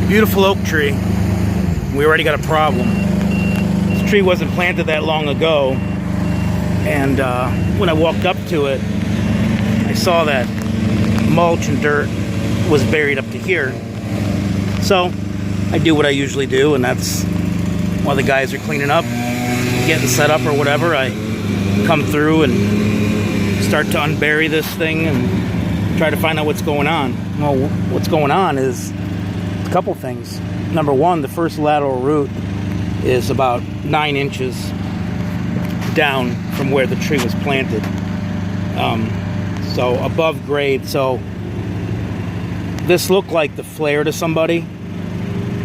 Beautiful oak tree. We already got a problem. This tree wasn't planted that long ago, and when I walked up to it, I saw that mulch and dirt was buried up to here. So I do what I usually do, and that's while the guys are cleaning up, getting set up or whatever, I come through and start to unbury this thing and try to find out what's going on. Well, what's going on is a couple things. Number one, the first lateral root is about 9 inches down from where the tree was planted. So above grade. So this looked like the flare to somebody,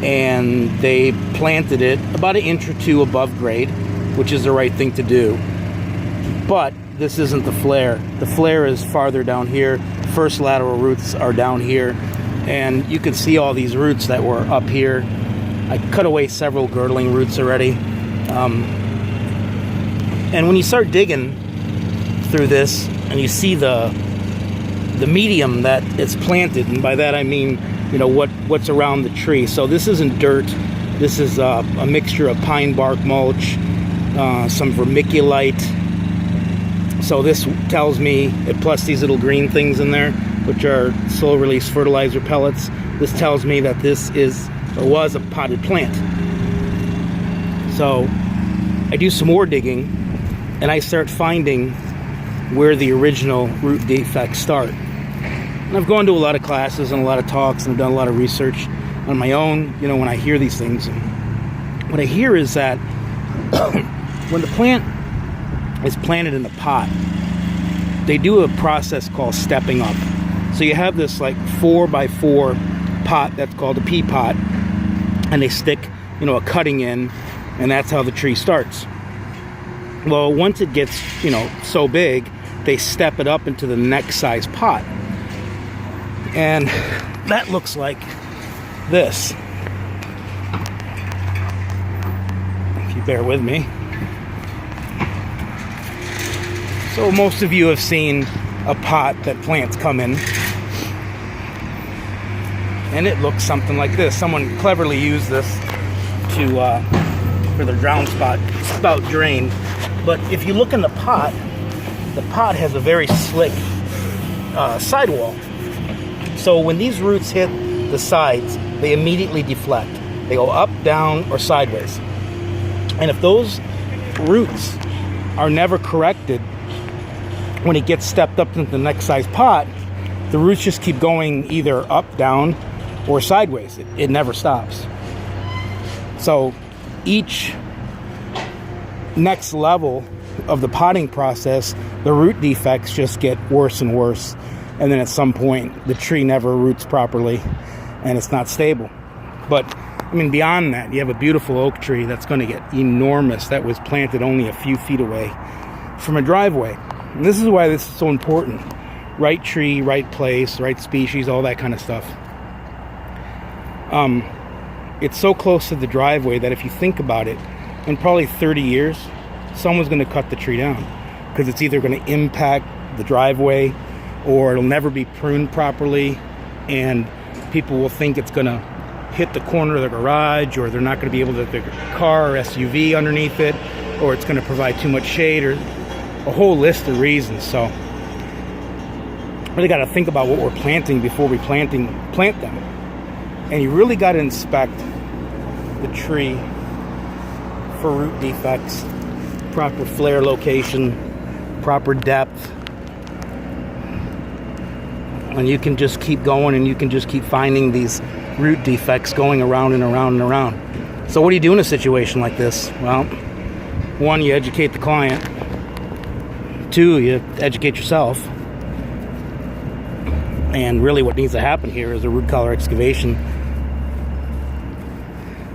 and they planted it about 1 inch or 2 above grade, which is the right thing to do. But this isn't the flare. The flare is farther down here. First lateral roots are down here, and you can see all these roots that were up here. I cut away several girdling roots already. And when you start digging through this and you see the medium that it's planted, and by that I mean, you know, what's around the tree. So this isn't dirt. This is a mixture of pine bark mulch, some vermiculite. So this tells me, plus these little green things in there, which are slow release fertilizer pellets. This tells me that this is or was a potted plant. So I do some more digging, and I start finding where the original root defects start. And I've gone to a lot of classes and a lot of talks, and I've done a lot of research on my own, you know, when I hear these things. And what I hear is that when the plant is planted in a pot, they do a process called stepping up. So you have this like 4x4 pot that's called a pea pot, and they stick, you know, a cutting in, and that's how the tree starts. Well, once it gets, you know, so big, they step it up into the next size pot. And that looks like this. If you bear with me. So most of you have seen a pot that plants come in, and it looks something like this. Someone cleverly used this to for their spout drain. But if you look in the pot has a very slick sidewall. So when these roots hit the sides, they immediately deflect. They go up, down, or sideways. And if those roots are never corrected, when it gets stepped up into the next size pot, the roots just keep going either up, down, or sideways. It never stops. So each next level of the potting process, the root defects just get worse and worse. And then at some point, the tree never roots properly, and it's not stable. But, I mean, beyond that, you have a beautiful oak tree that's going to get enormous that was planted only a few feet away from a driveway. And this is why this is so important. Right tree, right place, right species, all that kind of stuff. It's so close to the driveway that if you think about it, in probably 30 years, someone's going to cut the tree down, because it's either going to impact the driveway, or it'll never be pruned properly, and people will think it's going to hit the corner of the garage, or they're not going to be able to get their car or SUV underneath it, or it's going to provide too much shade, or a whole list of reasons. So really got to think about what we're planting before we plant them. And you really got to inspect the tree for root defects, proper flare location, proper depth. And you can just keep going, and you can just keep finding these root defects going around and around and around. So what do you do in a situation like this? Well, one, you educate the client. Two, you educate yourself. And really what needs to happen here is a root collar excavation.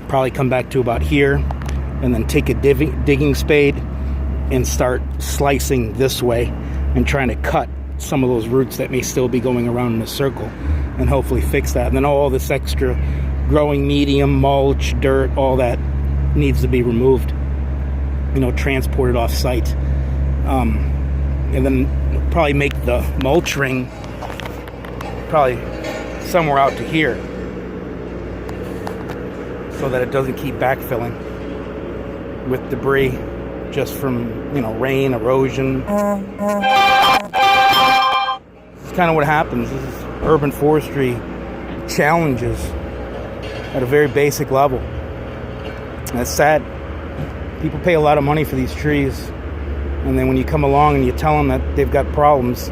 Probably come back to about here, and then take a digging spade and start slicing this way and trying to cut some of those roots that may still be going around in a circle, and hopefully fix that. And then all this extra growing medium, mulch, dirt, all that needs to be removed, you know, transported off site. And then probably make the mulch ring probably somewhere out to here. so that it doesn't keep backfilling with debris just from, rain, erosion. It's kind of what happens. This is urban forestry challenges at a very basic level. And it's sad. People pay a lot of money for these trees, and then when you come along and you tell them that they've got problems,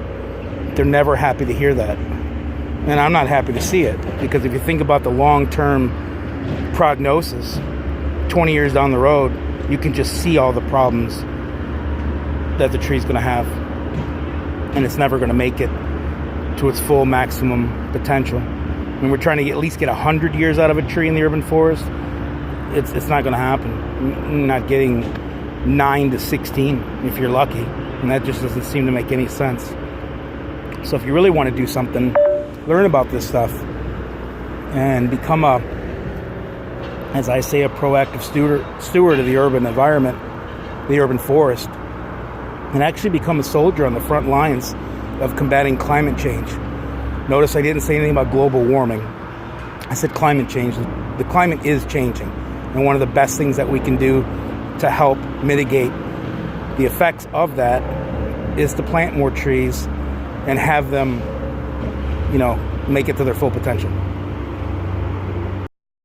they're never happy to hear that. And I'm not happy to see it, because if you think about the long-term prognosis, 20 years down the road, you can just see all the problems that the tree's going to have, and it's never going to make it to its full maximum potential. When we're trying to at least get 100 years out of a tree in the urban forest, it's not going to happen. You're not getting 9 to 16 if you're lucky, and that just doesn't seem to make any sense. So if you really want to do something, learn about this stuff and become as I say, a proactive steward of the urban environment, the urban forest, and actually become a soldier on the front lines of combating climate change. Notice I didn't say anything about global warming. I said climate change. The climate is changing, and one of the best things that we can do to help mitigate the effects of that is to plant more trees and have them, make it to their full potential.